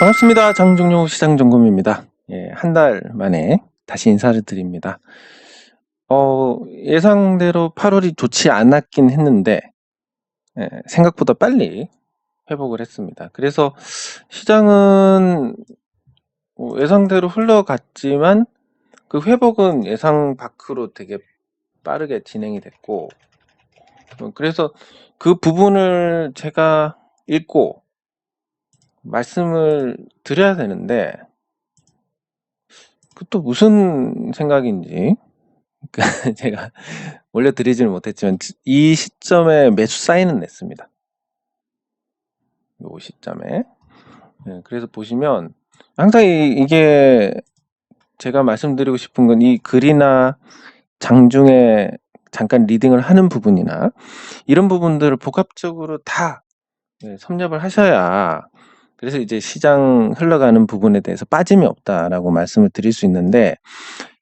반갑습니다. 장종용 시장점검입니다. 예, 한 달 만에 다시 인사를 드립니다. 예상대로 8월이 좋지 않았긴 했는데 생각보다 빨리 회복을 했습니다. 그래서 시장은 예상대로 흘러갔지만 그 회복은 예상 밖으로 되게 빠르게 진행이 됐고, 그래서 그 부분을 제가 읽고 말씀을 드려야 되는데, 그 또 무슨 생각인지 제가 올려드리지는 못했지만 이 시점에 매수 사인은 냈습니다. 이 시점에. 그래서 보시면 항상 이게 제가 말씀드리고 싶은 건 이 글이나 장중에 잠깐 리딩을 하는 부분이나 이런 부분들을 복합적으로 다 섭렵을 하셔야, 그래서 이제 시장 흘러가는 부분에 대해서 빠짐이 없다라고 말씀을 드릴 수 있는데,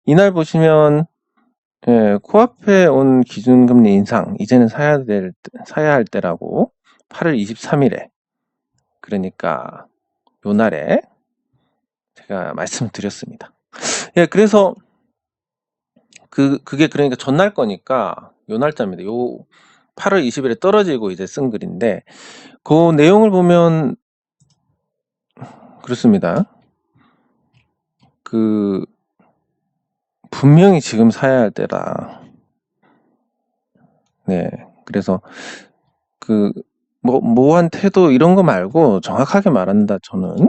이날 보시면 코앞에 온 기준금리 인상 이제는 사야 할 때라고 8월 23일에, 그러니까 요날에 제가 말씀을 드렸습니다. 그래서 그게 그러니까 전날 거니까 요 날짜입니다. 요 8월 20일에 떨어지고 이제 쓴 글인데, 그 내용을 보면 그렇습니다. 분명히 지금 사야 할 때다. 그래서 모호한 태도 이런 거 말고 정확하게 말한다, 저는.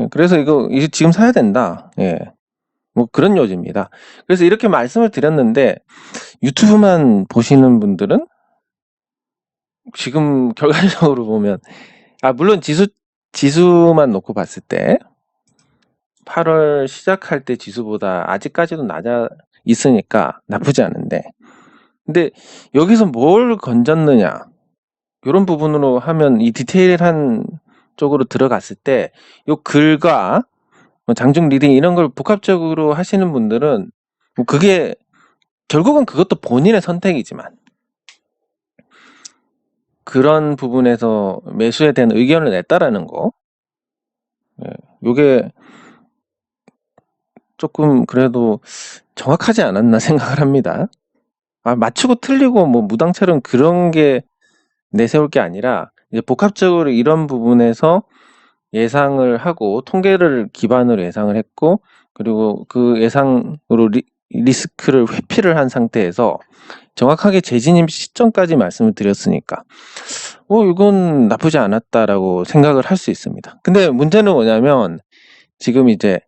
그래서 이제 지금 사야 된다. 뭐 그런 요지입니다. 그래서 이렇게 말씀을 드렸는데, 유튜브만 보시는 분들은 지금 결과적으로 보면, 물론 지수만 놓고 봤을 때 8월 시작할 때 지수보다 아직까지도 낮아 있으니까 나쁘지 않은데, 근데 여기서 뭘 건졌느냐, 이런 부분으로 하면 이 디테일한 쪽으로 들어갔을 때 요 글과 장중 리딩 이런 걸 복합적으로 하시는 분들은 그게 결국은 그것도 본인의 선택이지만, 그런 부분에서 매수에 대한 의견을 냈다라는 거, 요게 조금 그래도 정확하지 않았나 생각을 합니다. 맞추고 틀리고 뭐 무당처럼 그런 게 내세울 게 아니라, 이제 복합적으로 이런 부분에서 예상을 하고 통계를 기반으로 예상을 했고, 그리고 그 예상으로 리스크를 회피를 한 상태에서 정확하게 재진입 시점까지 말씀을 드렸으니까 이건 나쁘지 않았다라고 생각을 할 수 있습니다. 근데 문제는 뭐냐면, 지금 이제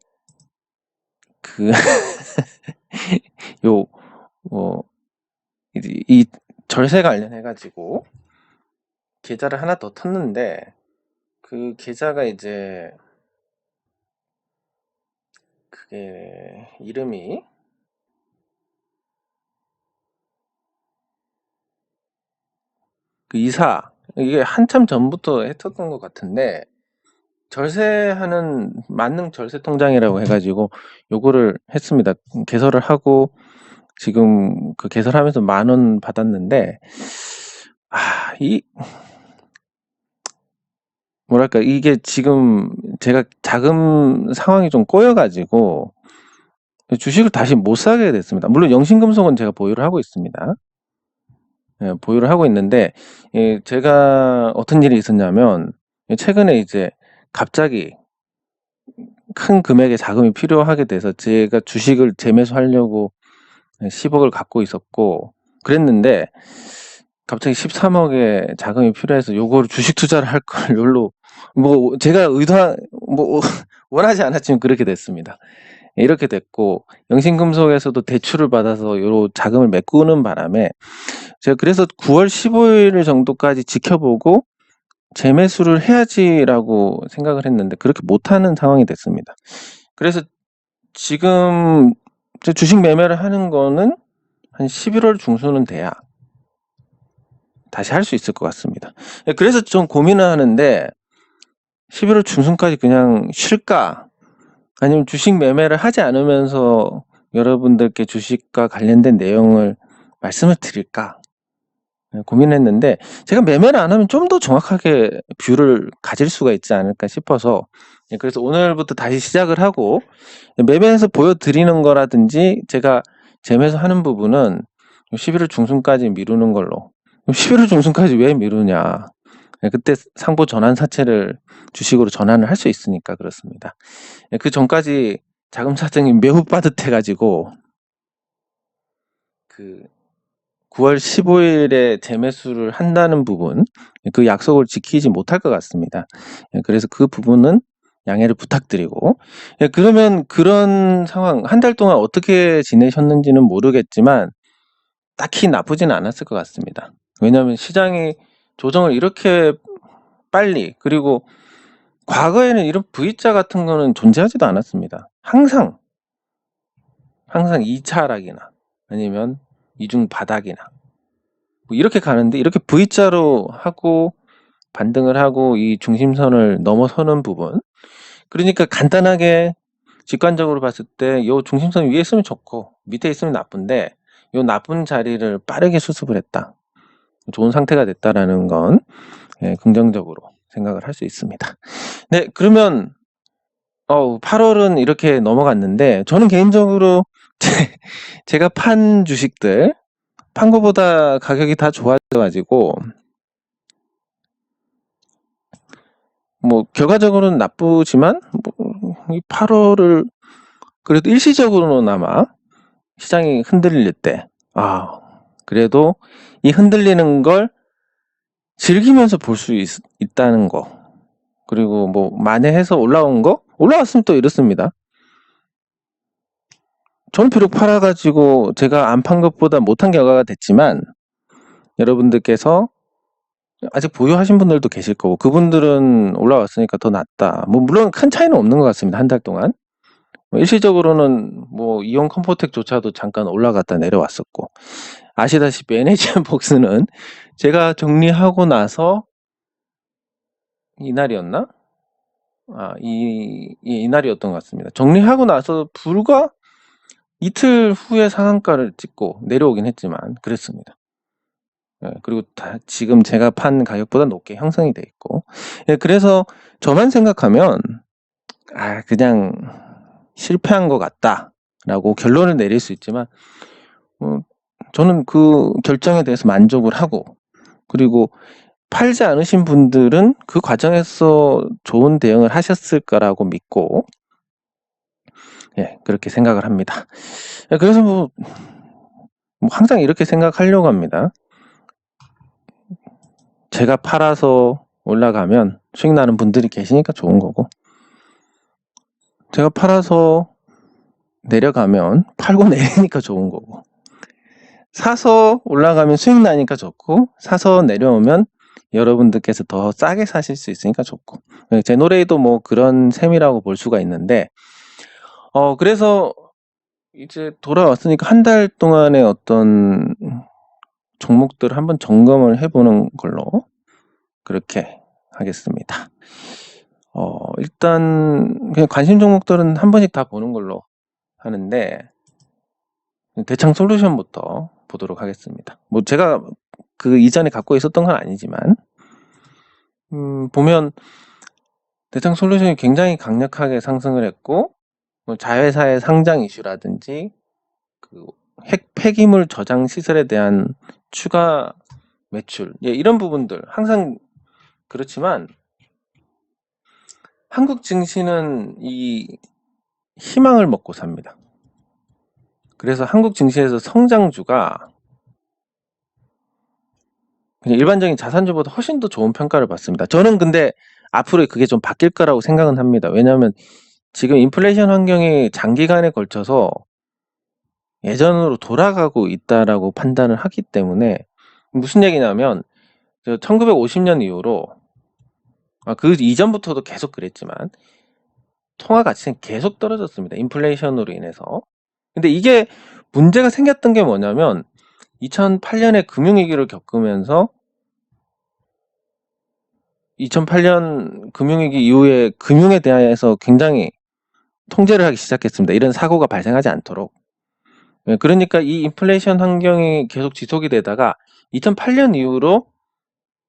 이 절세 관련해 가지고 계좌를 하나 더 텄는데, 그 계좌가 이제 그게 이름이 이게 한참 전부터 했었던 것 같은데, 절세하는 만능 절세 통장이라고 해가지고 요거를 했습니다. 개설을 하고 지금 그 개설하면서 10,000원 받았는데, 뭐랄까, 이게 지금 제가 자금 상황이 좀 꼬여가지고 주식을 다시 못 사게 됐습니다. 물론 영신금속은 제가 보유를 하고 있습니다. 보유를 하고 있는데, 제가 어떤 일이 있었냐면, 최근에 이제 갑자기 큰 금액의 자금이 필요하게 돼서 제가 주식을 재매수하려고 10억을 갖고 있었고 그랬는데, 갑자기 13억의 자금이 필요해서 요거를 주식 투자를 할 걸 요로 제가 원하지 않았지만 그렇게 됐습니다. 이렇게 됐고, 영신금속에서도 대출을 받아서 요 자금을 메꾸는 바람에 제가 그래서 9월 15일 정도까지 지켜보고 재매수를 해야지라고 생각을 했는데 그렇게 못하는 상황이 됐습니다. 그래서 지금 주식 매매를 하는 거는 한 11월 중순은 돼야 다시 할 수 있을 것 같습니다. 그래서 좀 고민을 하는데, 11월 중순까지 그냥 쉴까, 아니면 주식 매매를 하지 않으면서 여러분들께 주식과 관련된 내용을 말씀을 드릴까, 고민했는데 제가 매매를 안 하면 좀 더 정확하게 뷰를 가질 수가 있지 않을까 싶어서 그래서 오늘부터 다시 시작을 하고 매매해서 보여드리는 거라든지 제가 재매수 하는 부분은 11월 중순까지 미루는 걸로. 11월 중순까지 왜 미루냐. 그때 상보 전환 사채를 주식으로 전환을 할 수 있으니까 그렇습니다. 그 전까지 자금 사정이 매우 빠듯해가지고 그 9월 15일에 재매수를 한다는 부분, 그 약속을 지키지 못할 것 같습니다. 그래서 그 부분은 양해를 부탁드리고, 그러면 그런 상황, 한 달 동안 어떻게 지내셨는지는 모르겠지만 딱히 나쁘지는 않았을 것 같습니다. 왜냐하면 시장이 조정을 이렇게 빨리, 그리고 과거에는 이런 V자 같은 거는 존재하지도 않았습니다. 항상 2차 하락이나 아니면 이중 바닥이나 뭐 이렇게 가는데 이렇게 V자로 하고 반등을 하고 이 중심선을 넘어서는 부분, 그러니까 간단하게 직관적으로 봤을 때 요 중심선 위에 있으면 좋고 밑에 있으면 나쁜데 요 나쁜 자리를 빠르게 수습을 했다, 좋은 상태가 됐다라는 건 긍정적으로 생각을 할 수 있습니다. 네, 그러면 8월은 이렇게 넘어갔는데 저는 개인적으로 제가 판 주식들 판 거보다 가격이 다 좋아져가지고 뭐 결과적으로는 나쁘지만 이 8월을 그래도 일시적으로나마 시장이 흔들릴 때 그래도 이 흔들리는 걸 즐기면서 볼 수 있다는 거, 그리고 뭐 만회해서 올라온 거 올라왔으면 또 이렇습니다. 저는 비록 팔아가지고 제가 안 판 것보다 못한 결과가 됐지만 여러분들께서 아직 보유하신 분들도 계실 거고 그분들은 올라왔으니까 더 낫다. 뭐 물론 큰 차이는 없는 것 같습니다. 한 달 동안. 일시적으로는 뭐 이온 컴포텍조차도 잠깐 올라갔다 내려왔었고, 아시다시피 NHN 복스는 제가 정리하고 나서 이날이었나? 이날이었던 것 같습니다. 정리하고 나서 불과 이틀 후에 상한가를 찍고 내려오긴 했지만 그랬습니다. 그리고 지금 제가 판 가격보다 높게 형성이 돼 있고, 그래서 저만 생각하면 그냥 실패한 것 같다라고 결론을 내릴 수 있지만 저는 그 결정에 대해서 만족을 하고, 그리고 팔지 않으신 분들은 그 과정에서 좋은 대응을 하셨을 거라고 믿고 그렇게 생각을 합니다. 그래서 뭐 항상 이렇게 생각하려고 합니다. 제가 팔아서 올라가면 수익 나는 분들이 계시니까 좋은 거고, 제가 팔아서 내려가면 팔고 내리니까 좋은 거고, 사서 올라가면 수익 나니까 좋고, 사서 내려오면 여러분들께서 더 싸게 사실 수 있으니까 좋고, 제노레이도 뭐 그런 셈이라고 볼 수가 있는데, 그래서 이제 돌아왔으니까 한 달 동안의 어떤 종목들을 한번 점검을 해보는 걸로 그렇게 하겠습니다. 일단 그냥 관심 종목들은 한 번씩 다 보는 걸로 하는데, 대창 솔루션부터 보도록 하겠습니다. 뭐 제가 그 이전에 갖고 있었던 건 아니지만 보면 대창 솔루션이 굉장히 강력하게 상승을 했고, 뭐 자회사의 상장 이슈라든지 그 폐기물 저장 시설에 대한 추가 매출, 이런 부분들 항상 그렇지만 한국 증시는 이 희망을 먹고 삽니다. 그래서 한국 증시에서 성장주가 그냥 일반적인 자산주보다 훨씬 더 좋은 평가를 받습니다. 저는 근데 앞으로 그게 좀 바뀔 거라고 생각은 합니다. 왜냐하면 지금 인플레이션 환경이 장기간에 걸쳐서 예전으로 돌아가고 있다라고 판단을 하기 때문에, 무슨 얘기냐면 1950년 이후로 그 이전부터도 계속 그랬지만 통화 가치는 계속 떨어졌습니다. 인플레이션으로 인해서. 근데 이게 문제가 생겼던 게 뭐냐면 2008년에 금융위기를 겪으면서 2008년 금융위기 이후에 금융에 대해서 굉장히 통제를 하기 시작했습니다. 이런 사고가 발생하지 않도록. 그러니까 이 인플레이션 환경이 계속 지속이 되다가 2008년 이후로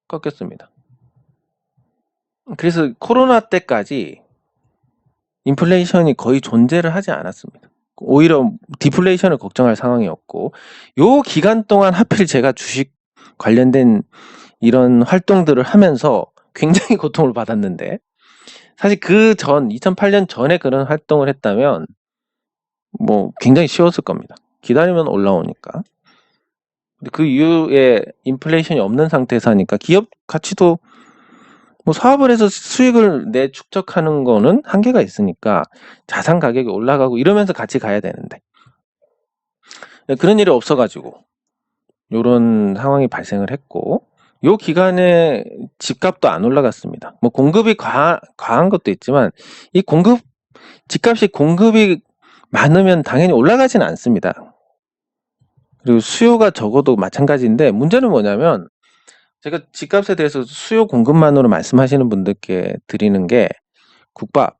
꺾였습니다. 그래서 코로나 때까지 인플레이션이 거의 존재를 하지 않았습니다. 오히려 디플레이션을 걱정할 상황이었고, 요 기간 동안 하필 제가 주식 관련된 이런 활동들을 하면서 굉장히 고통을 받았는데, 사실 2008년 전에 그런 활동을 했다면 뭐 굉장히 쉬웠을 겁니다. 기다리면 올라오니까. 근데 그 이후에 인플레이션이 없는 상태에서 하니까 기업 가치도 뭐 사업을 해서 수익을 축적하는 거는 한계가 있으니까 자산 가격이 올라가고 이러면서 같이 가야 되는데 그런 일이 없어가지고 이런 상황이 발생을 했고, 요 기간에 집값도 안 올라갔습니다. 뭐 공급이 과한 것도 있지만 이 집값이 공급이 많으면 당연히 올라가지는 않습니다. 그리고 수요가 적어도 마찬가지인데, 문제는 뭐냐면 제가 집값에 대해서 수요 공급만으로 말씀하시는 분들께 드리는 게, 국밥.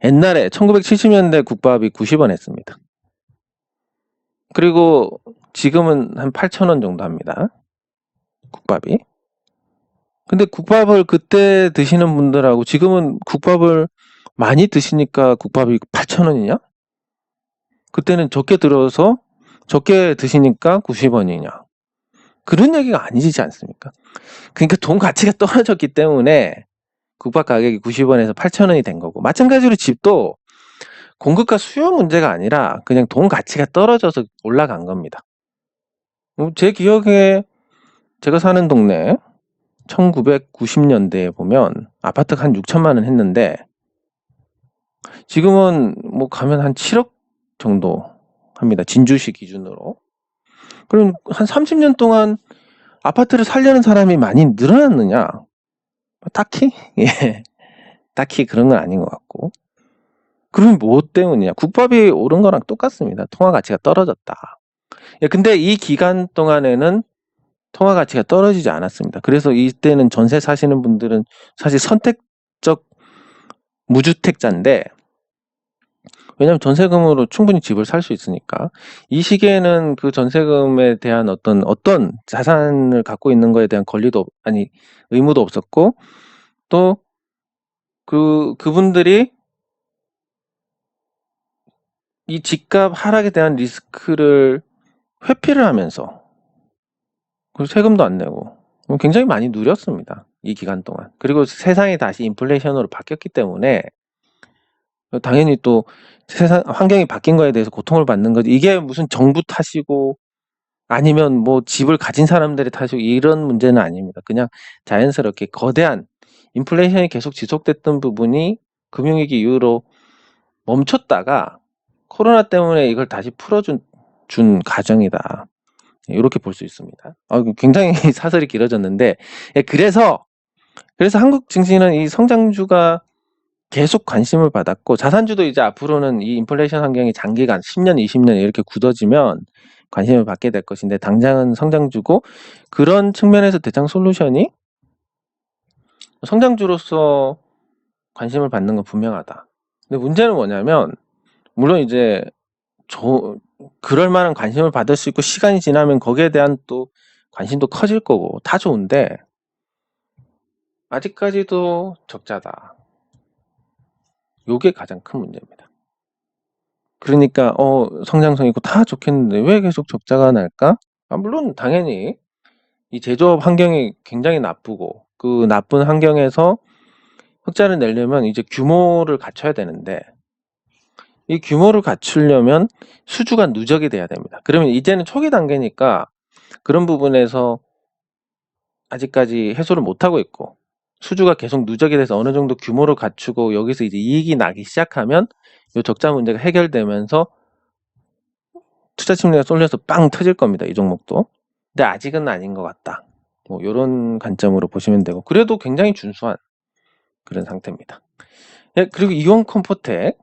옛날에 1970년대 국밥이 90원 했습니다. 그리고 지금은 한 8,000원 정도 합니다. 국밥이. 근데 국밥을 그때 드시는 분들하고 지금은 국밥을 많이 드시니까 국밥이 8,000원이냐? 그때는 적게 드시니까 90원이냐? 그런 얘기가 아니지 않습니까? 그러니까 돈 가치가 떨어졌기 때문에 국밥 가격이 90원에서 8,000원이 된 거고, 마찬가지로 집도 공급과 수요 문제가 아니라 그냥 돈 가치가 떨어져서 올라간 겁니다. 제 기억에 제가 사는 동네 1990년대에 보면 아파트가 한 6천만 원 했는데 지금은 뭐 가면 한 7억 정도 합니다. 진주시 기준으로. 그럼 한 30년 동안 아파트를 살려는 사람이 많이 늘어났느냐? 딱히? 예. 딱히 그런 건 아닌 것 같고. 그럼 뭐 때문이냐? 국밥이 오른 거랑 똑같습니다. 통화 가치가 떨어졌다. 예, 근데 이 기간 동안에는 통화 가치가 떨어지지 않았습니다. 그래서 이때는 전세 사시는 분들은 사실 선택적 무주택자인데, 왜냐하면 전세금으로 충분히 집을 살 수 있으니까 이 시기에는 그 전세금에 대한 어떤 자산을 갖고 있는 거에 대한 의무도 없었고, 또 그분들이 이 집값 하락에 대한 리스크를 회피를 하면서 그리고 세금도 안 내고 굉장히 많이 누렸습니다. 이 기간 동안. 그리고 세상이 다시 인플레이션으로 바뀌었기 때문에 당연히 또 세상 환경이 바뀐 거에 대해서 고통을 받는 거지, 이게 무슨 정부 탓이고 아니면 뭐 집을 가진 사람들의 탓이고 이런 문제는 아닙니다. 그냥 자연스럽게 거대한 인플레이션이 계속 지속됐던 부분이 금융위기 이후로 멈췄다가 코로나 때문에 이걸 다시 풀어준 과정이다. 이렇게 볼 수 있습니다. 굉장히 사설이 길어졌는데, 그래서 한국 증시는 이 성장주가 계속 관심을 받았고, 자산주도 이제 앞으로는 이 인플레이션 환경이 장기간 10년, 20년 이렇게 굳어지면 관심을 받게 될 것인데, 당장은 성장주고, 그런 측면에서 대장 솔루션이 성장주로서 관심을 받는 건 분명하다. 근데 문제는 뭐냐면, 물론 이제 그럴 만한 관심을 받을 수 있고 시간이 지나면 거기에 대한 또 관심도 커질 거고 다 좋은데 아직까지도 적자다. 요게 가장 큰 문제입니다. 그러니까 성장성 있고 다 좋겠는데 왜 계속 적자가 날까? 물론 당연히 이 제조업 환경이 굉장히 나쁘고 그 나쁜 환경에서 흑자를 내려면 이제 규모를 갖춰야 되는데, 이 규모를 갖추려면 수주가 누적이 돼야 됩니다. 그러면 이제는 초기 단계니까 그런 부분에서 아직까지 해소를 못하고 있고, 수주가 계속 누적이 돼서 어느 정도 규모를 갖추고 여기서 이제 이익이 나기 시작하면 이 적자 문제가 해결되면서 투자 심리가 쏠려서 빵 터질 겁니다. 이 종목도. 근데 아직은 아닌 것 같다. 뭐 이런 관점으로 보시면 되고, 그래도 굉장히 준수한 그런 상태입니다. 그리고 이온 컴포텍.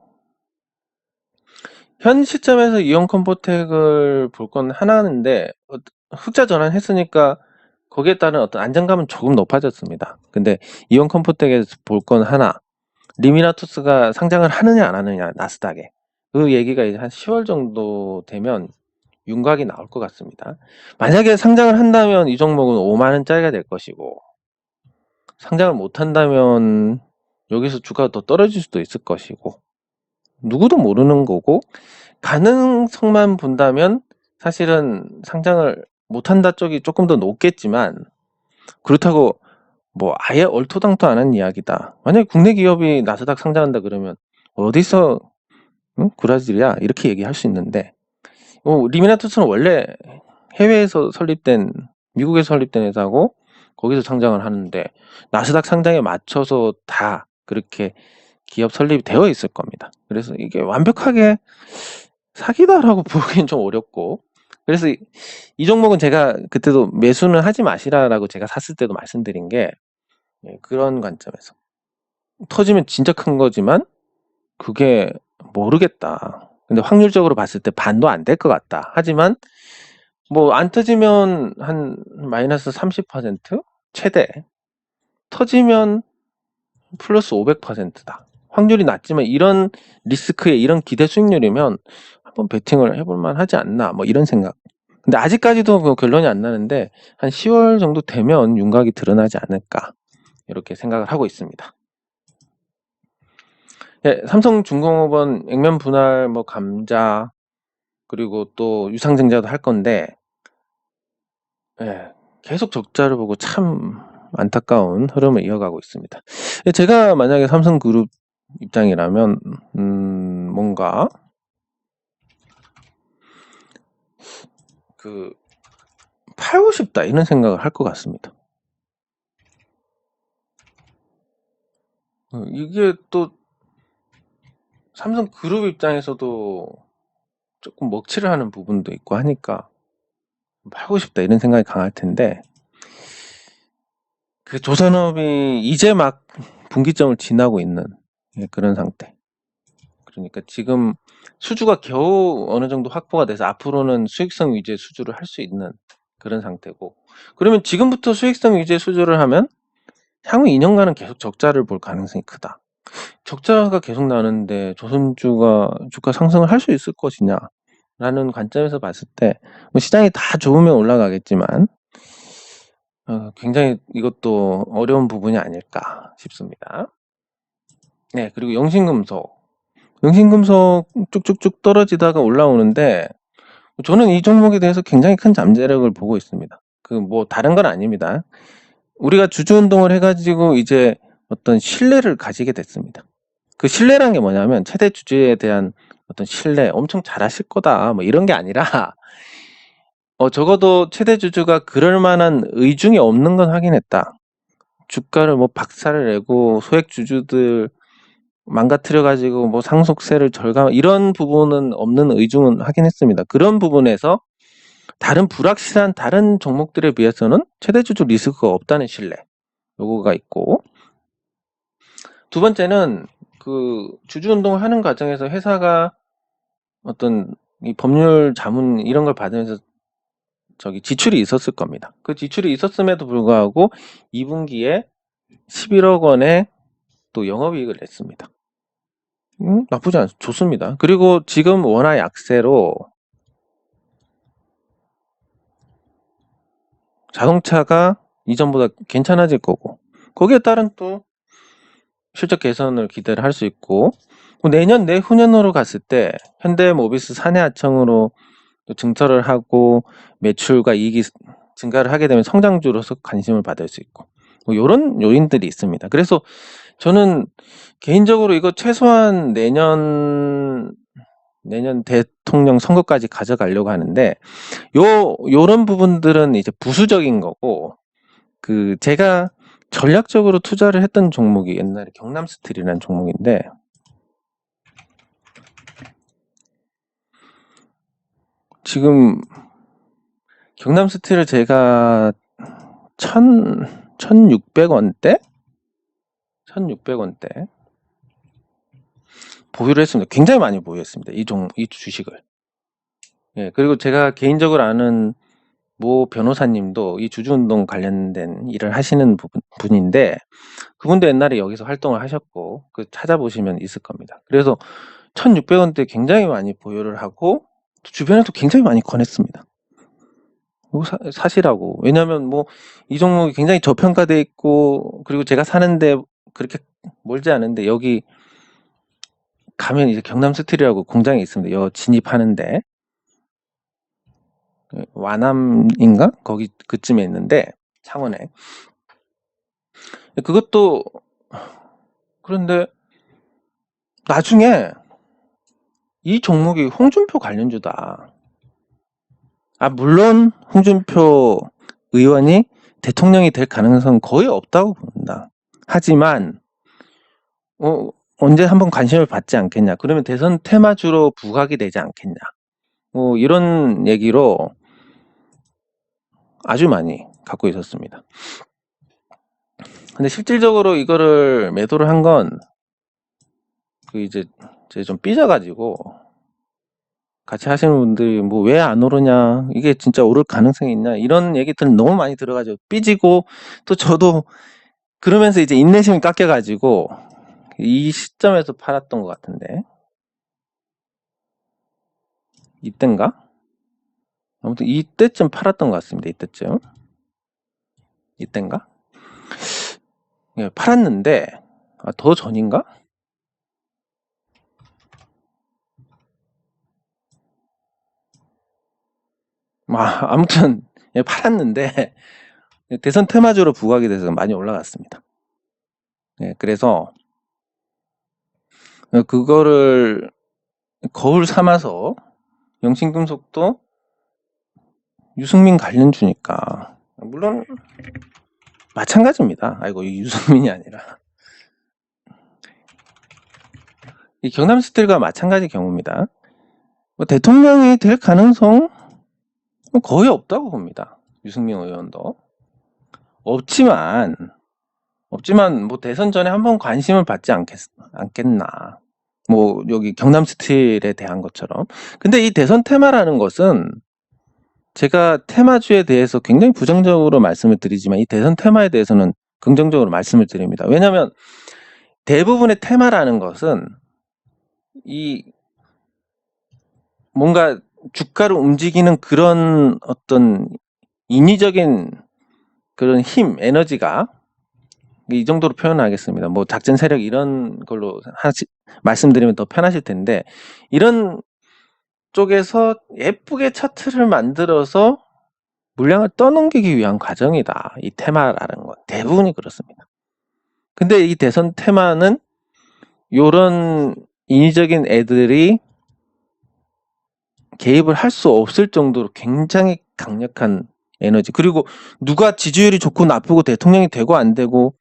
현 시점에서 이온 컴포텍을 볼 건 하나인데, 흑자 전환했으니까 거기에 따른 어떤 안정감은 조금 높아졌습니다. 근데 이온 컴포텍에서 볼 건 하나, 리미나투스가 상장을 하느냐 안 하느냐, 나스닥에. 그 얘기가 이제 한 10월 정도 되면 윤곽이 나올 것 같습니다. 만약에 상장을 한다면 이 종목은 5만 원짜리가 될 것이고, 상장을 못 한다면 여기서 주가가 더 떨어질 수도 있을 것이고, 누구도 모르는 거고, 가능성만 본다면 사실은 상장을 못 한다 쪽이 조금 더 높겠지만, 그렇다고 뭐 아예 얼토당토 안 한 이야기다. 만약에 국내 기업이 나스닥 상장한다 그러면 어디서 구라질이야? 이렇게 얘기할 수 있는데, 리미나투스는 원래 해외에서 설립된, 미국에서 설립된 회사고 거기서 상장을 하는데 나스닥 상장에 맞춰서 다 그렇게 기업 설립이 되어 있을 겁니다. 그래서 이게 완벽하게 사기다라고 보기엔 좀 어렵고, 그래서 이 종목은 제가 그때도 매수는 하지 마시라라고 제가 샀을 때도 말씀드린 게, 그런 관점에서 터지면 진짜 큰 거지만 그게 모르겠다. 근데 확률적으로 봤을 때 반도 안 될 것 같다. 하지만 뭐 안 터지면 한 마이너스 30% 최대, 터지면 플러스 500%다. 확률이 낮지만 이런 리스크에 이런 기대 수익률이면 한번 베팅을 해볼 만하지 않나, 뭐 이런 생각. 근데 아직까지도 그 결론이 안 나는데 한 10월 정도 되면 윤곽이 드러나지 않을까, 이렇게 생각을 하고 있습니다. 삼성중공업은 액면 분할, 뭐 감자, 그리고 또 유상증자도 할 건데, 계속 적자를 보고 참 안타까운 흐름을 이어가고 있습니다. 제가 만약에 삼성그룹 입장이라면 뭔가 팔고 싶다 이런 생각을 할 것 같습니다. 이게 또 삼성그룹 입장에서도 조금 먹칠을 하는 부분도 있고 하니까 팔고 싶다 이런 생각이 강할 텐데, 그 조선업이 이제 막 분기점을 지나고 있는 그런 상태. 그러니까 지금 수주가 겨우 어느 정도 확보가 돼서 앞으로는 수익성 위주의 수주를 할 수 있는 그런 상태고, 그러면 지금부터 수익성 위주의 수주를 하면 향후 2년간은 계속 적자를 볼 가능성이 크다. 적자가 계속 나는데 조선주가 주가 상승을 할 수 있을 것이냐 라는 관점에서 봤을 때, 뭐 시장이 다 좋으면 올라가겠지만 굉장히 이것도 어려운 부분이 아닐까 싶습니다. 그리고 영신금속 쭉쭉쭉 떨어지다가 올라오는데, 저는 이 종목에 대해서 굉장히 큰 잠재력을 보고 있습니다. 뭐 다른 건 아닙니다. 우리가 주주 운동을 해가지고 이제 어떤 신뢰를 가지게 됐습니다. 그 신뢰란 게 뭐냐면 최대 주주에 대한 어떤 신뢰, 엄청 잘하실 거다 뭐 이런 게 아니라, 적어도 최대 주주가 그럴 만한 의중이 없는 건 확인했다. 주가를 뭐 박살을 내고 소액 주주들 망가뜨려 가지고 뭐 상속세를 절감, 이런 부분은 없는 의중은 확인했습니다. 그런 부분에서 다른 불확실한 다른 종목들에 비해서는 최대 주주 리스크가 없다는 신뢰, 요거가 있고, 두 번째는 주주 운동을 하는 과정에서 회사가 어떤 이 법률 자문 이런 걸 받으면서 지출이 있었을 겁니다. 그 지출이 있었음에도 불구하고 2분기에 11억 원의 또 영업이익을 냈습니다. 나쁘지 않습니다. 좋습니다. 그리고 지금 원화 약세로 자동차가 이전보다 괜찮아질 거고, 거기에 따른 또 실적 개선을 기대를 할 수 있고, 내년 내후년으로 갔을 때 현대모비스 사내하청으로 증설을 하고 매출과 이익이 증가를 하게 되면 성장주로서 관심을 받을 수 있고, 뭐 이런 요인들이 있습니다. 그래서 저는 개인적으로 이거 최소한 내년 대통령 선거까지 가져가려고 하는데, 요런 부분들은 이제 부수적인 거고, 제가 전략적으로 투자를 했던 종목이 옛날에 경남스틸이라는 종목인데, 지금 경남스틸을 제가 1,600원대? 1,600원대 보유를 했습니다. 굉장히 많이 보유했습니다. 이 주식을. 그리고 제가 개인적으로 아는 모 변호사님도 이 주주운동 관련된 일을 하시는 분인데, 그분도 옛날에 여기서 활동을 하셨고, 찾아보시면 있을 겁니다. 그래서 1,600원대 굉장히 많이 보유를 하고, 주변에도 굉장히 많이 권했습니다. 이거 사시라고. 왜냐면 뭐 이 종목이 굉장히 저평가돼 있고, 그리고 제가 사는데 그렇게 멀지 않은데, 여기 가면 이제 경남스틸이라고 공장이 있습니다. 여 진입하는데 와남인가 거기 그쯤에 있는데, 창원에. 그것도, 그런데 나중에 이 종목이 홍준표 관련주다. 물론 홍준표 의원이 대통령이 될 가능성은 거의 없다고 봅니다. 하지만 언제 한번 관심을 받지 않겠냐, 그러면 대선 테마주로 부각이 되지 않겠냐, 이런 얘기로 아주 많이 갖고 있었습니다. 근데 실질적으로 이거를 매도를 한 건 이제 좀 삐져가지고, 같이 하시는 분들이 뭐 왜 안 오르냐, 이게 진짜 오를 가능성이 있냐, 이런 얘기들 너무 많이 들어가지고 삐지고, 또 저도 그러면서 이제 인내심이 깎여가지고 이 시점에서 팔았던 것 같은데, 이땐가? 아무튼 이때쯤 팔았던 것 같습니다. 이땐가? 예, 팔았는데, 더 전인가? 아무튼 예, 팔았는데 대선 테마주로 부각이 돼서 많이 올라갔습니다. 예, 그래서 그거를 거울 삼아서, 영신금속도 유승민 관련주니까, 물론 마찬가지입니다. 유승민이 아니라 이 경남스틸과 마찬가지 경우입니다. 대통령이 될 가능성 거의 없다고 봅니다. 유승민 의원도. 없지만 뭐 대선 전에 한번 관심을 받지 않겠나. 여기 경남스틸에 대한 것처럼. 근데 이 대선 테마라는 것은, 제가 테마주에 대해서 굉장히 부정적으로 말씀을 드리지만 이 대선 테마에 대해서는 긍정적으로 말씀을 드립니다. 왜냐하면 대부분의 테마라는 것은 이 뭔가 주가를 움직이는 그런 어떤 인위적인 그런 힘, 에너지가, 이 정도로 표현하겠습니다. 작전 세력 이런 걸로 말씀드리면 더 편하실 텐데, 이런 쪽에서 예쁘게 차트를 만들어서 물량을 떠넘기기 위한 과정이다, 이 테마라는 건. 대부분이 그렇습니다. 근데 이 대선 테마는 요런 인위적인 애들이 개입을 할 수 없을 정도로 굉장히 강력한 에너지, 그리고 누가 지지율이 좋고 나쁘고 대통령이 되고 안 되고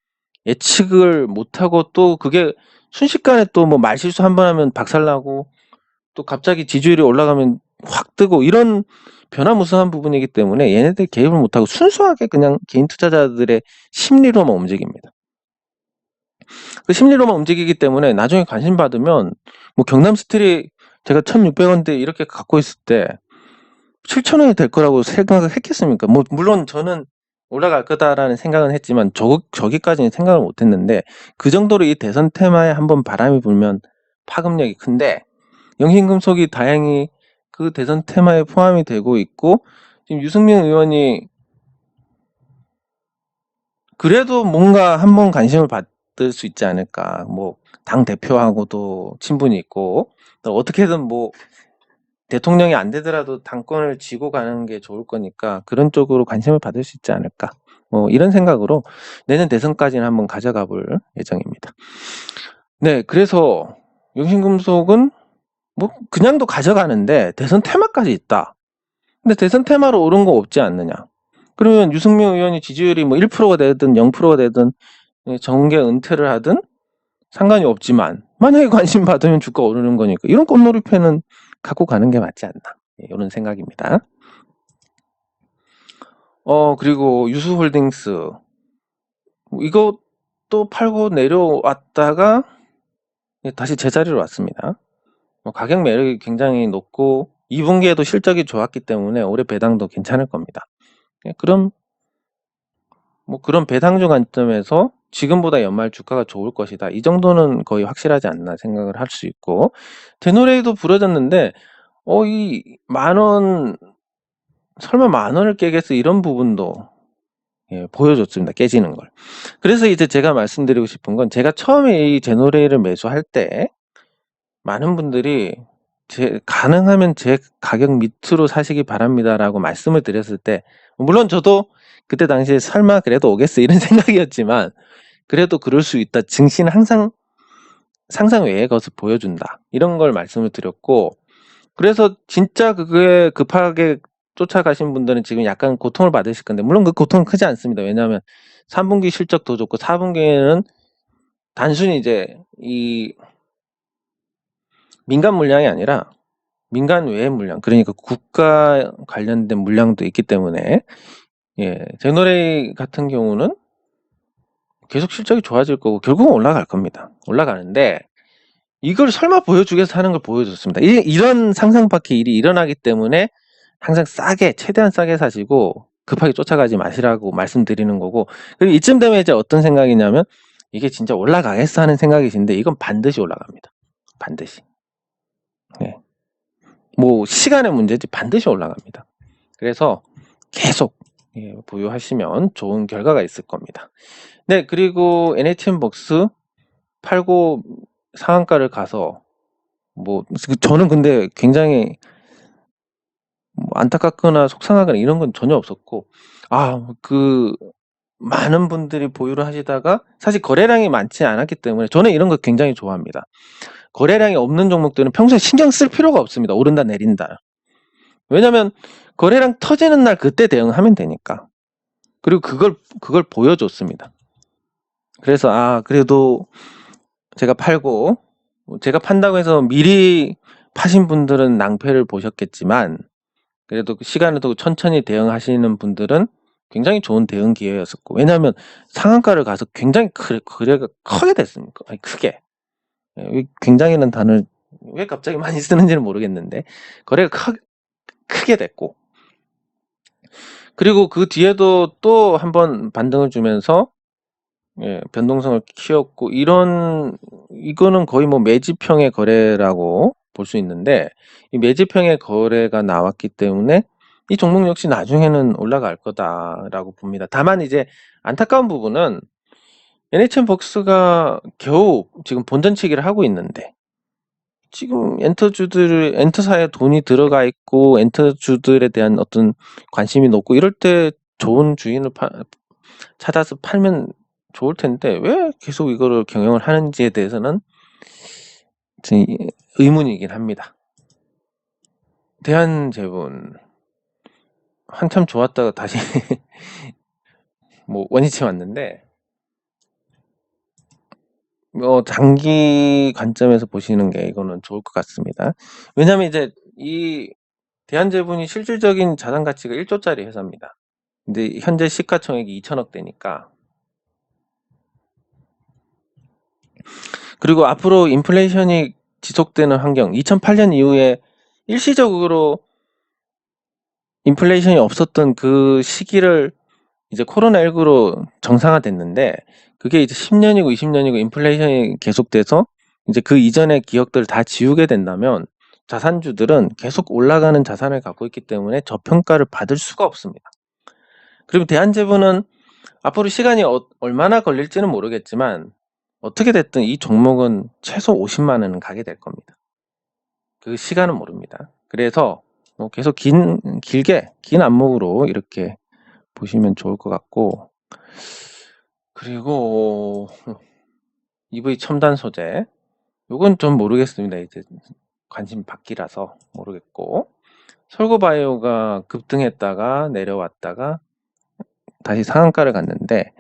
예측을 못하고, 또 그게 순식간에 또 말실수 한번 하면 박살나고, 또 갑자기 지지율이 올라가면 확 뜨고, 이런 변화무쌍한 부분이기 때문에 얘네들 개입을 못하고 순수하게 그냥 개인 투자자들의 심리로만 움직입니다. 그 심리로만 움직이기 때문에 나중에 관심 받으면, 경남스틸이 제가 1,600원대 이렇게 갖고 있을 때 7,000원이 될 거라고 생각을 했겠습니까? 물론 저는 올라갈 거다라는 생각은 했지만 저기까지는 생각을 못 했는데, 그 정도로 이 대선 테마에 한번 바람이 불면 파급력이 큰데, 영신금속이 다행히 그 대선 테마에 포함이 되고 있고, 지금 유승민 의원이 그래도 뭔가 한번 관심을 받을 수 있지 않을까. 당 대표하고도 친분이 있고, 또 어떻게든 대통령이 안 되더라도 당권을 쥐고 가는 게 좋을 거니까 그런 쪽으로 관심을 받을 수 있지 않을까. 이런 생각으로 내년 대선까지는 한번 가져가 볼 예정입니다. 네, 그래서 영신금속은 그냥도 가져가는데 대선 테마까지 있다. 근데 대선 테마로 오른 거 없지 않느냐. 그러면 유승민 의원이 지지율이 1%가 되든 0%가 되든 정계 은퇴를 하든 상관이 없지만, 만약에 관심 받으면 주가 오르는 거니까 이런 꽃놀이패는 갖고 가는 게 맞지 않나, 이런 생각입니다. 그리고 유수홀딩스, 이것도 팔고 내려왔다가 다시 제자리로 왔습니다. 가격 매력이 굉장히 높고 2분기에도 실적이 좋았기 때문에 올해 배당도 괜찮을 겁니다. 그럼 그런 배당주 관점에서 지금보다 연말 주가가 좋을 것이다, 이 정도는 거의 확실하지 않나 생각을 할 수 있고, 대노레이도 부러졌는데 이 만원, 설마 만원을 깨겠어, 이런 부분도 보여줬습니다. 깨지는 걸. 그래서 이제 제가 말씀드리고 싶은 건, 제가 처음에 이 제노레이를 매수할 때 많은 분들이 가능하면 제 가격 밑으로 사시기 바랍니다라고 말씀을 드렸을 때, 물론 저도 그때 당시에 설마 그래도 오겠어 이런 생각이었지만, 그래도 그럴 수 있다, 증시는 항상 상상 외의 것을 보여준다, 이런 걸 말씀을 드렸고, 그래서 진짜 그게 급하게 쫓아가신 분들은 지금 약간 고통을 받으실 건데, 물론 그 고통은 크지 않습니다. 왜냐하면 3분기 실적 더 좋고 4분기에는 단순히 이제 이 민간 물량이 아니라 민간 외의 물량, 그러니까 국가 관련된 물량도 있기 때문에, 제너레이 같은 경우는 계속 실적이 좋아질 거고 결국은 올라갈 겁니다. 올라가는데, 이걸 설마 보여주겠어 하는 걸 보여줬습니다. 이런 상상 밖의 일이 일어나기 때문에 항상 싸게, 최대한 싸게 사시고 급하게 쫓아가지 마시라고 말씀드리는 거고, 그리고 이쯤 되면 이제 어떤 생각이냐면, 이게 진짜 올라가겠어 하는 생각이신데, 이건 반드시 올라갑니다. 반드시. 뭐 시간의 문제지 반드시 올라갑니다. 그래서 계속 보유하시면 좋은 결과가 있을 겁니다. 네, 그리고 NHN벅스 팔고 상한가를 가서, 저는 근데 굉장히 안타깝거나 속상하거나 이런 건 전혀 없었고, 많은 분들이 보유를 하시다가 사실 거래량이 많지 않았기 때문에 저는 이런 거 굉장히 좋아합니다. 거래량이 없는 종목들은 평소에 신경 쓸 필요가 없습니다. 오른다 내린다. 왜냐면 거래량 터지는 날 그때 대응하면 되니까. 그리고 그걸 보여줬습니다. 그래서 그래도 제가 팔고, 제가 판다고 해서 미리 파신 분들은 낭패를 보셨겠지만, 그래도 시간을 두고 천천히 대응하시는 분들은 굉장히 좋은 대응 기회였었고, 왜냐하면 상한가를 가서 굉장히 거래가 크게 됐습니까? 아니, 크게. 굉장히는 단어를 왜 갑자기 많이 쓰는지는 모르겠는데, 거래가 크게 됐고, 그리고 그 뒤에도 또 한번 반등을 주면서 변동성을 키웠고, 이거는 거의 뭐 매집형의 거래라고 볼 수 있는데, 이 매집형의 거래가 나왔기 때문에 이 종목 역시 나중에는 올라갈 거다라고 봅니다. 다만 이제 안타까운 부분은 NHN벅스가 겨우 지금 본전치기를 하고 있는데, 지금 엔터사에 돈이 들어가 있고 엔터주들에 대한 어떤 관심이 높고, 이럴 때 좋은 주인을 찾아서 팔면 좋을 텐데 왜 계속 이거를 경영을 하는지에 대해서는 의문이긴 합니다. 대한제분 한참 좋았다가 다시 원위치 왔는데, 장기 관점에서 보시는 게 이거는 좋을 것 같습니다. 왜냐면 이제 이 대한제분이 실질적인 자산 가치가 1조짜리 회사입니다. 근데 현재 시가총액이 2천억대니까. 그리고 앞으로 인플레이션이 지속되는 환경, 2008년 이후에 일시적으로 인플레이션이 없었던 그 시기를 이제 코로나19로 정상화됐는데, 그게 이제 10년이고 20년이고 인플레이션이 계속돼서 이제 그 이전의 기억들을 다 지우게 된다면, 자산주들은 계속 올라가는 자산을 갖고 있기 때문에 저평가를 받을 수가 없습니다. 그리고 대한제분은 앞으로 시간이 얼마나 걸릴지는 모르겠지만, 어떻게 됐든 이 종목은 최소 50만 원은 가게 될 겁니다. 그 시간은 모릅니다. 그래서 계속 길게 긴 안목으로 이렇게 보시면 좋을 것 같고, 그리고 EV 첨단 소재, 요건 좀 모르겠습니다. 이제 관심 받기라서 모르겠고, 설고바이오가 급등했다가 내려왔다가 다시 상한가를 갔는데,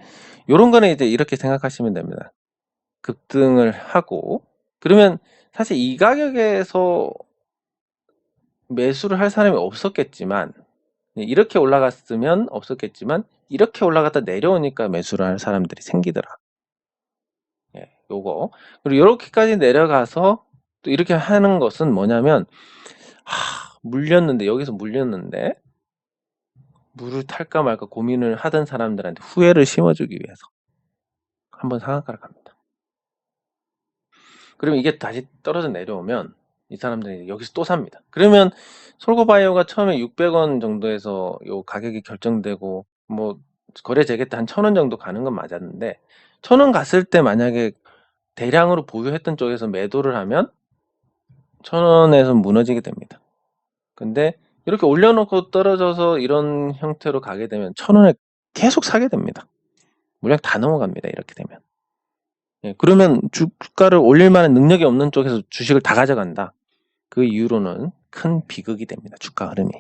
요런 거는 이제 이렇게 생각하시면 됩니다. 급등을 하고, 그러면 사실 이 가격에서 매수를 할 사람이 없었겠지만, 이렇게 올라갔으면 없었겠지만, 이렇게 올라갔다 내려오니까 매수를 할 사람들이 생기더라. 요거. 그리고 이렇게까지 내려가서 또 이렇게 하는 것은 뭐냐면, 여기서 물렸는데 물을 탈까 말까 고민을 하던 사람들한테 후회를 심어주기 위해서 한번 상한가를 갑니다. 그러면 이게 다시 떨어져 내려오면 이 사람들이 여기서 또 삽니다. 그러면 솔고바이오가 처음에 600원 정도에서 요 가격이 결정되고 뭐 거래 재개 때 한 1,000원 정도 가는 건 맞았는데 1,000원 갔을 때 만약에 대량으로 보유했던 쪽에서 매도를 하면 1,000원에서 무너지게 됩니다. 근데 이렇게 올려놓고 떨어져서 이런 형태로 가게 되면 1,000원에 계속 사게 됩니다. 물량 다 넘어갑니다. 이렇게 되면. 예, 그러면 주가를 올릴 만한 능력이 없는 쪽에서 주식을 다 가져간다. 그 이후로는 큰 비극이 됩니다. 주가 흐름이.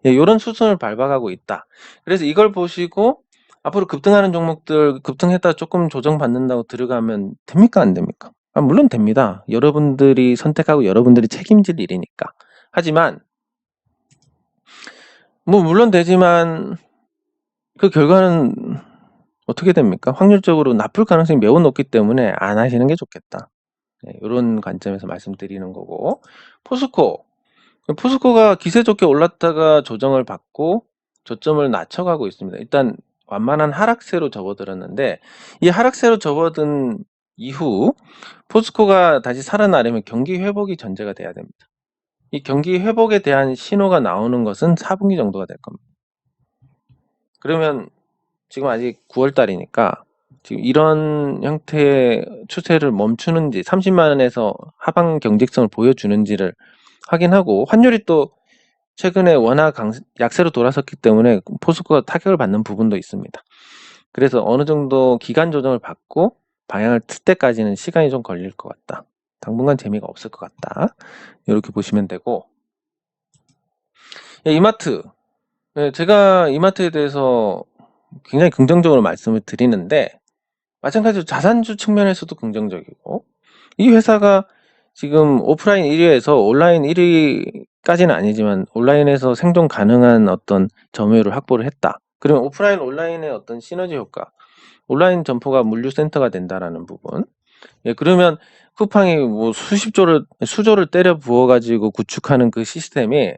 예, 이런 수순을 밟아가고 있다. 그래서 이걸 보시고 앞으로 급등하는 종목들 급등했다 조금 조정받는다고 들어가면 됩니까? 안 됩니까? 물론 됩니다. 여러분들이 선택하고 여러분들이 책임질 일이니까. 하지만 뭐 물론 되지만 그 결과는 어떻게 됩니까? 확률적으로 나쁠 가능성이 매우 높기 때문에 안 하시는 게 좋겠다. 네, 이런 관점에서 말씀드리는 거고. 포스코가 기세 좋게 올랐다가 조정을 받고 저점을 낮춰가고 있습니다. 일단 완만한 하락세로 접어들었는데 이 하락세로 접어든 이후 포스코가 다시 살아나려면 경기 회복이 전제가 돼야 됩니다. 이 경기 회복에 대한 신호가 나오는 것은 4분기 정도가 될 겁니다. 그러면 지금 아직 9월 달이니까 지금 이런 형태의 추세를 멈추는지 30만 원에서 하방 경직성을 보여주는지를 확인하고 환율이 또 최근에 워낙 약세로 돌아섰기 때문에 포스코가 타격을 받는 부분도 있습니다. 그래서 어느 정도 기간 조정을 받고 방향을 틀 때까지는 시간이 좀 걸릴 것 같다. 당분간 재미가 없을 것 같다. 이렇게 보시면 되고 이마트. 제가 이마트에 대해서 굉장히 긍정적으로 말씀을 드리는데 마찬가지로 자산주 측면에서도 긍정적이고 이 회사가 지금 오프라인 1위에서 온라인 1위까지는 아니지만 온라인에서 생존 가능한 어떤 점유율을 확보를 했다. 그러면 오프라인 온라인의 어떤 시너지 효과, 온라인 점포가 물류센터가 된다라는 부분. 예, 그러면 쿠팡이 뭐 수조를 때려 부어가지고 구축하는 그 시스템이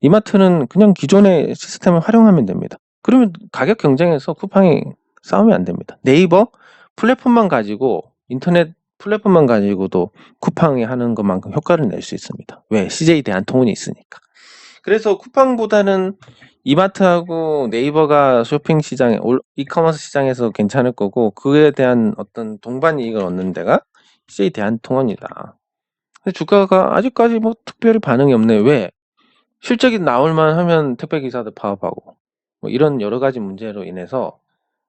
이마트는 그냥 기존의 시스템을 활용하면 됩니다. 그러면 가격 경쟁에서 쿠팡이 싸우면 안 됩니다. 네이버 플랫폼만 가지고 인터넷 플랫폼만 가지고도 쿠팡이 하는 것만큼 효과를 낼 수 있습니다. 왜? CJ 대한통운이 있으니까. 그래서 쿠팡보다는 이마트하고 네이버가 쇼핑 시장에 이커머스 시장에서 괜찮을 거고 그에 대한 어떤 동반 이익을 얻는 데가 CJ 대한통운이다. 근데 주가가 아직까지 뭐 특별히 반응이 없네. 왜? 실적이 나올만 하면 택배기사들 파업하고 뭐 이런 여러 가지 문제로 인해서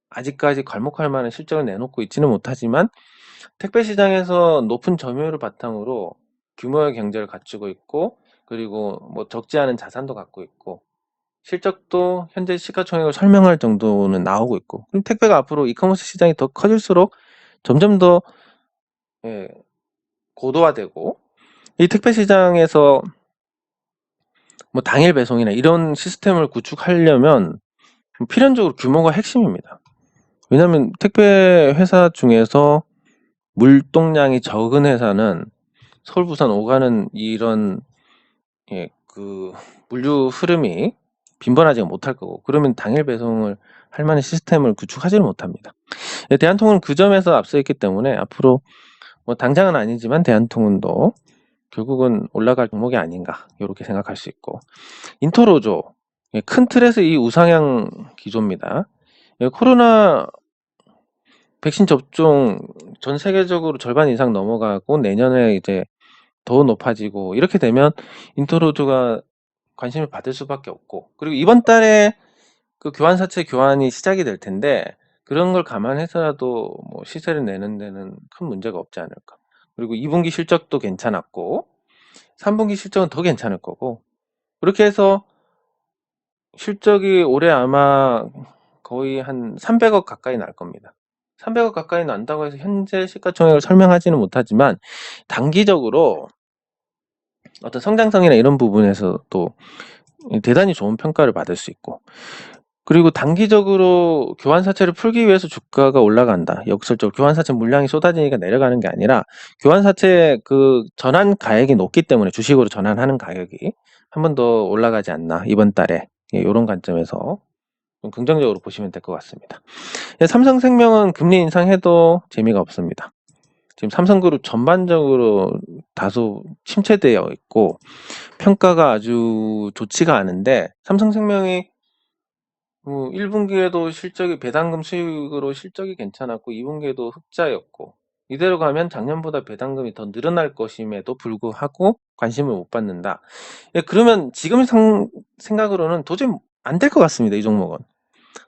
아직까지 괄목할 만한 실적을 내놓고 있지는 못하지만 택배 시장에서 높은 점유율을 바탕으로 규모의 경제를 갖추고 있고 그리고 뭐 적지 않은 자산도 갖고 있고 실적도 현재 시가총액을 설명할 정도는 나오고 있고 그럼 택배가 앞으로 이커머스 시장이 더 커질수록 점점 더 고도화되고 이 택배 시장에서 뭐 당일 배송이나 이런 시스템을 구축하려면 필연적으로 규모가 핵심입니다. 왜냐하면 택배 회사 중에서 물동량이 적은 회사는 서울, 부산 오가는 이런 그 물류 흐름이 빈번하지 못할 거고 그러면 당일 배송을 할 만한 시스템을 구축하지는 못합니다. 대한통운은 그 점에서 앞서 있기 때문에 앞으로 뭐 당장은 아니지만 대한통운도 결국은 올라갈 종목이 아닌가 이렇게 생각할 수 있고 인터로조 큰 틀에서 이 우상향 기조입니다. 코로나 백신 접종 전 세계적으로 절반 이상 넘어가고 내년에 이제 더 높아지고 이렇게 되면 인터로조가 관심을 받을 수밖에 없고 그리고 이번 달에 그 교환사채 교환이 시작이 될 텐데 그런 걸 감안해서라도 뭐 시세를 내는 데는 큰 문제가 없지 않을까. 그리고 2분기 실적도 괜찮았고 3분기 실적은 더 괜찮을 거고 그렇게 해서 실적이 올해 아마 거의 한 300억 가까이 날 겁니다. 300억 가까이 난다고 해서 현재 시가총액을 설명하지는 못하지만 단기적으로 어떤 성장성이나 이런 부분에서도 대단히 좋은 평가를 받을 수 있고 그리고 단기적으로 교환사채를 풀기 위해서 주가가 올라간다. 역설적으로 교환사채 물량이 쏟아지니까 내려가는 게 아니라 교환사채 그 전환 가액이 높기 때문에 주식으로 전환하는 가격이 한 번 더 올라가지 않나 이번 달에 이런 관점에서 좀 긍정적으로 보시면 될 것 같습니다. 삼성생명은 금리 인상해도 재미가 없습니다. 지금 삼성그룹 전반적으로 다소 침체되어 있고 평가가 아주 좋지가 않은데 삼성생명이 1분기에도 실적이 배당금 수익으로 실적이 괜찮았고 2분기에도 흑자였고 이대로 가면 작년보다 배당금이 더 늘어날 것임에도 불구하고 관심을 못 받는다. 예, 그러면 지금 생각으로는 도저히 안 될 것 같습니다. 이 종목은.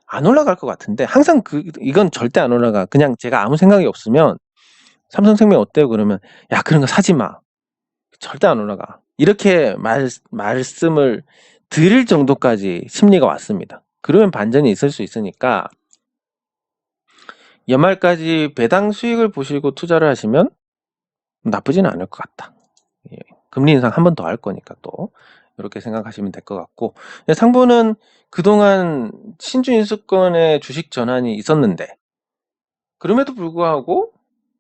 안 올라갈 것 같은데 항상 이건 절대 안 올라가. 그냥 제가 아무 생각이 없으면 삼성생명 어때요? 그러면 야 그런 거 사지 마. 절대 안 올라가. 이렇게 말씀을 드릴 정도까지 심리가 왔습니다. 그러면 반전이 있을 수 있으니까 연말까지 배당 수익을 보시고 투자를 하시면 나쁘지는 않을 것 같다. 예. 금리 인상 한 번 더 할 거니까 또 이렇게 생각하시면 될 것 같고 상보는 그동안 신주인수권의 주식 전환이 있었는데 그럼에도 불구하고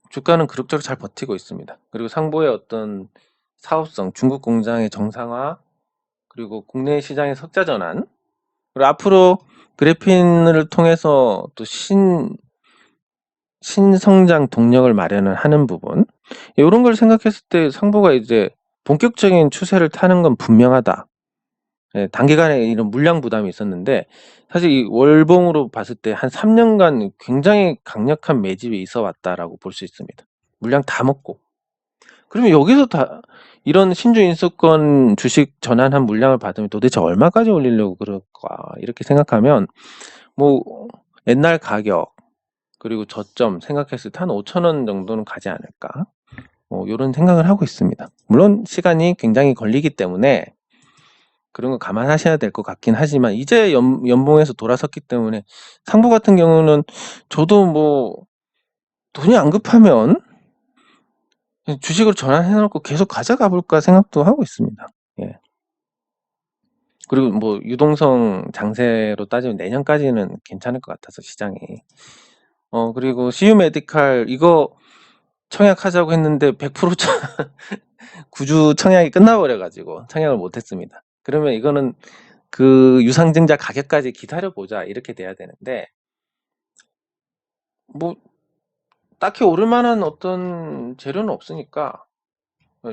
주가는 그럭저럭 잘 버티고 있습니다. 그리고 상보의 어떤 사업성, 중국 공장의 정상화, 그리고 국내 시장의 석자 전환, 그리고 앞으로 그래핀을 통해서 또 신성장 동력을 마련을 하는 부분, 이런 걸 생각했을 때 상보가 이제 본격적인 추세를 타는 건 분명하다. 예, 단기간에 이런 물량 부담이 있었는데 사실 이 월봉으로 봤을 때 한 3년간 굉장히 강력한 매집이 있어 왔다라고 볼 수 있습니다. 물량 다 먹고. 그러면 여기서 다 이런 신주 인수권 주식 전환한 물량을 받으면 도대체 얼마까지 올리려고 그럴까 이렇게 생각하면 뭐 옛날 가격 그리고 저점 생각했을 때 한 5,000원 정도는 가지 않을까 이런 생각을 하고 있습니다. 물론 시간이 굉장히 걸리기 때문에 그런 거 감안하셔야 될 것 같긴 하지만 이제 연봉에서 돌아섰기 때문에 상보 같은 경우는 저도 뭐 돈이 안 급하면 주식으로 전환해놓고 계속 가져가 볼까 생각도 하고 있습니다. 예. 그리고 뭐 유동성 장세로 따지면 내년까지는 괜찮을 것 같아서 시장이. 그리고 CU 메디칼 이거 청약하자고 했는데 100% 9주 청약이 끝나버려가지고 청약을 못했습니다. 그러면 이거는 그 유상증자 가격까지 기다려보자 이렇게 돼야 되는데 뭐 딱히 오를 만한 어떤 재료는 없으니까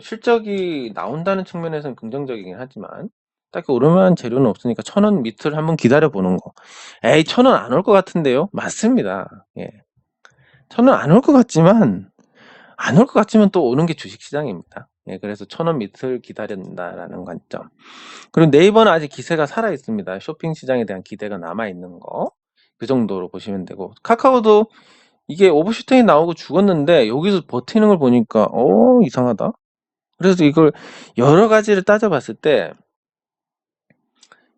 실적이 나온다는 측면에서는 긍정적이긴 하지만 딱히 오를 만한 재료는 없으니까 1,000원 밑을 한번 기다려보는 거. 에이 1,000원 안 올 것 같은데요? 맞습니다. 예. 1,000원 안 올 것 같지만 안 올 것 같지만 또 오는 게 주식시장입니다. 예, 그래서 1,000원 밑을 기다린다라는 관점. 그리고 네이버는 아직 기세가 살아 있습니다. 쇼핑 시장에 대한 기대가 남아 있는 거. 그 정도로 보시면 되고 카카오도 이게 오버슈팅이 나오고 죽었는데 여기서 버티는 걸 보니까 이상하다. 그래서 이걸 여러 가지를 따져봤을 때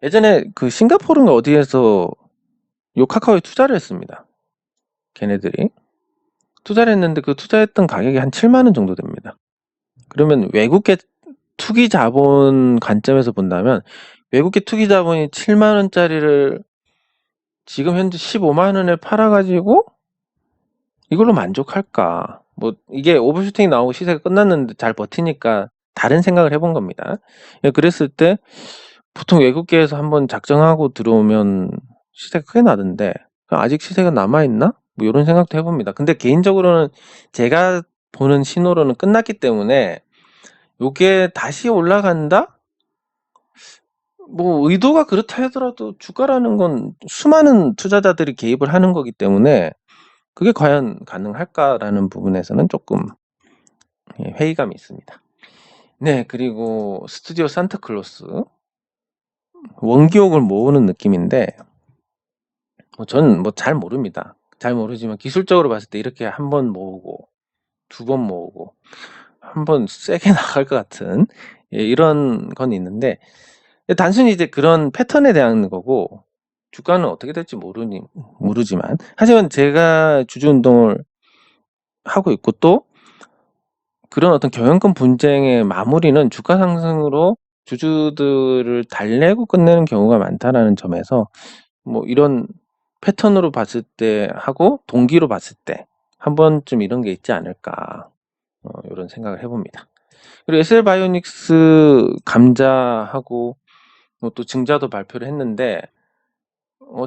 예전에 그 싱가포르인가 어디에서 요 카카오에 투자를 했습니다. 걔네들이 투자를 했는데 그 투자했던 가격이 한 7만 원 정도 됩니다. 그러면 외국계 투기 자본 관점에서 본다면 외국계 투기 자본이 7만 원짜리를 지금 현재 15만 원에 팔아가지고 이걸로 만족할까? 뭐 이게 오버슈팅이 나오고 시세가 끝났는데 잘 버티니까 다른 생각을 해본 겁니다. 그랬을 때 보통 외국계에서 한번 작정하고 들어오면 시세가 크게 나던데 아직 시세가 남아있나? 뭐 이런 생각도 해봅니다. 근데 개인적으로는 제가 보는 신호로는 끝났기 때문에 요게 다시 올라간다? 뭐 의도가 그렇다 하더라도 주가라는 건 수많은 투자자들이 개입을 하는 거기 때문에 그게 과연 가능할까라는 부분에서는 조금 회의감이 있습니다. 네, 그리고 스튜디오 산타클로스 원기옥을 모으는 느낌인데 저는 뭐 잘 모릅니다. 잘 모르지만 기술적으로 봤을 때 이렇게 한 번 모으고 2번 모으고 한 번 세게 나갈 것 같은 이런 건 있는데 단순히 이제 그런 패턴에 대한 거고 주가는 어떻게 될지 모르지만 하지만 제가 주주 운동을 하고 있고 또 그런 어떤 경영권 분쟁의 마무리는 주가 상승으로 주주들을 달래고 끝내는 경우가 많다라는 점에서 뭐 이런 패턴으로 봤을 때 하고 동기로 봤을 때 한 번쯤 이런 게 있지 않을까 이런 생각을 해봅니다. 그리고 SL바이오닉스 감자하고 또 증자도 발표를 했는데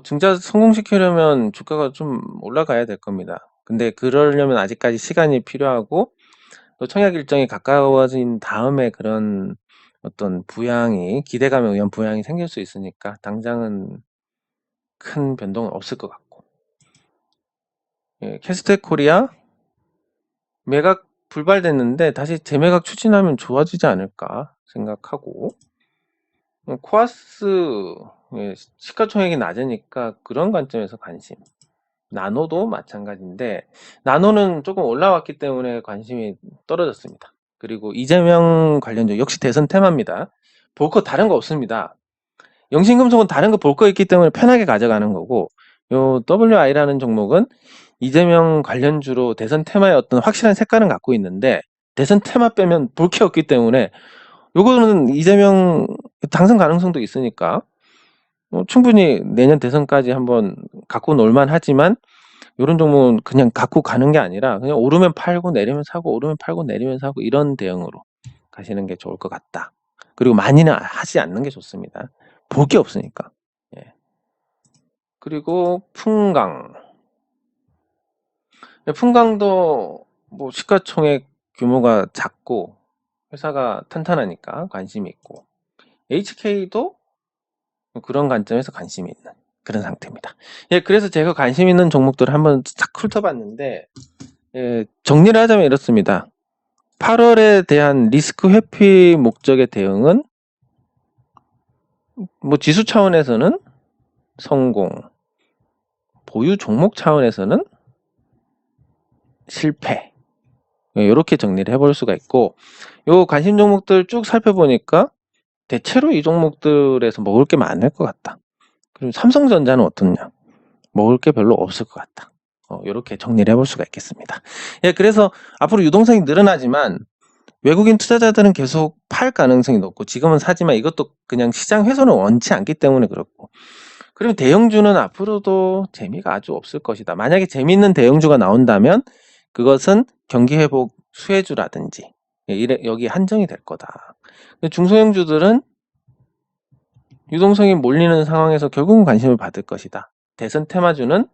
증자 성공시키려면 주가가 좀 올라가야 될 겁니다. 근데 그러려면 아직까지 시간이 필요하고 또 청약 일정이 가까워진 다음에 그런 어떤 부양이 기대감에 의한 부양이 생길 수 있으니까 당장은 큰 변동은 없을 것 같고 예, 캐스텍 코리아 매각 불발됐는데 다시 재매각 추진하면 좋아지지 않을까 생각하고 코아스 예, 시가총액이 낮으니까 그런 관점에서 관심 나노도 마찬가지인데 나노는 조금 올라왔기 때문에 관심이 떨어졌습니다. 그리고 이재명 관련주 역시 대선 테마입니다. 볼 거 다른 거 없습니다. 영신금속은 다른 거 볼 거 있기 때문에 편하게 가져가는 거고 요 WI라는 종목은 이재명 관련주로 대선 테마의 어떤 확실한 색깔은 갖고 있는데 대선 테마 빼면 볼 게 없기 때문에 요거는 이재명 당선 가능성도 있으니까 충분히 내년 대선까지 한번 갖고 놀만 하지만 요런 종목은 그냥 갖고 가는 게 아니라 그냥 오르면 팔고 내리면 사고 오르면 팔고 내리면 사고 이런 대응으로 가시는 게 좋을 것 같다. 그리고 많이는 하지 않는 게 좋습니다. 볼 게 없으니까. 예. 그리고 풍강. 풍강도 뭐 시가총액 규모가 작고 회사가 탄탄하니까 관심이 있고 HK도 그런 관점에서 관심이 있는 그런 상태입니다. 예, 그래서 제가 관심 있는 종목들을 한번 싹 훑어봤는데 예, 정리를 하자면 이렇습니다. 8월에 대한 리스크 회피 목적의 대응은 뭐 지수 차원에서는 성공, 보유 종목 차원에서는 실패. 이렇게 정리를 해볼 수가 있고 요 관심 종목들 쭉 살펴보니까 대체로 이 종목들에서 먹을 게 많을 것 같다. 그리고 삼성전자는 어떻냐? 먹을 게 별로 없을 것 같다. 이렇게 정리를 해볼 수가 있겠습니다. 예, 그래서 앞으로 유동성이 늘어나지만 외국인 투자자들은 계속 팔 가능성이 높고 지금은 사지만 이것도 그냥 시장 훼손을 원치 않기 때문에 그렇고 그리고 대형주는 앞으로도 재미가 아주 없을 것이다. 만약에 재미있는 대형주가 나온다면 그것은 경기회복 수혜주라든지 여기 한정이 될 거다. 중소형주들은 유동성이 몰리는 상황에서 결국은 관심을 받을 것이다. 대선 테마주는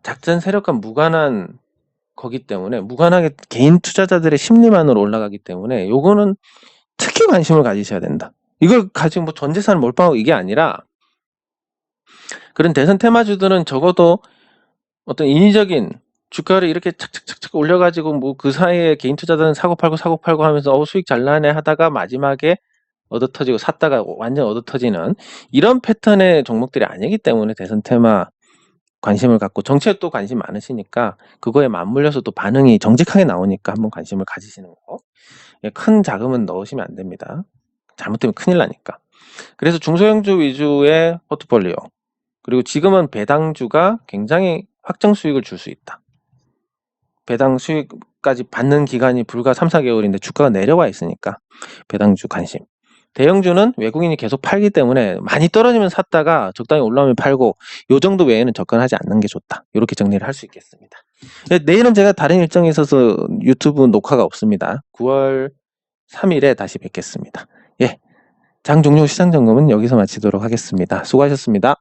작전 세력과 무관한 거기 때문에 무관하게 개인 투자자들의 심리만으로 올라가기 때문에 요거는 특히 관심을 가지셔야 된다. 이걸 가지고 뭐 전 재산을 몰빵하고 이게 아니라 그런 대선 테마주들은 적어도 어떤 인위적인 주가를 이렇게 착착착착 올려가지고 뭐 그 사이에 개인 투자자들은 사고 팔고 하면서 수익 잘 나네 하다가 마지막에 얻어터지고 샀다가 완전 얻어터지는 이런 패턴의 종목들이 아니기 때문에 대선 테마 관심을 갖고 정치에 또 관심 많으시니까 그거에 맞물려서 또 반응이 정직하게 나오니까 한번 관심을 가지시는 거. 큰 자금은 넣으시면 안 됩니다. 잘못되면 큰일 나니까. 그래서 중소형주 위주의 포트폴리오 그리고 지금은 배당주가 굉장히 확정 수익을 줄 수 있다. 배당 수익까지 받는 기간이 불과 3, 4개월인데 주가가 내려와 있으니까 배당주 관심. 대형주는 외국인이 계속 팔기 때문에 많이 떨어지면 샀다가 적당히 올라오면 팔고 요 정도 외에는 접근하지 않는 게 좋다. 이렇게 정리를 할 수 있겠습니다. 내일은 제가 다른 일정이 있어서 유튜브 녹화가 없습니다. 9월 3일에 다시 뵙겠습니다. 예, 장 종료 시장 점검은 여기서 마치도록 하겠습니다. 수고하셨습니다.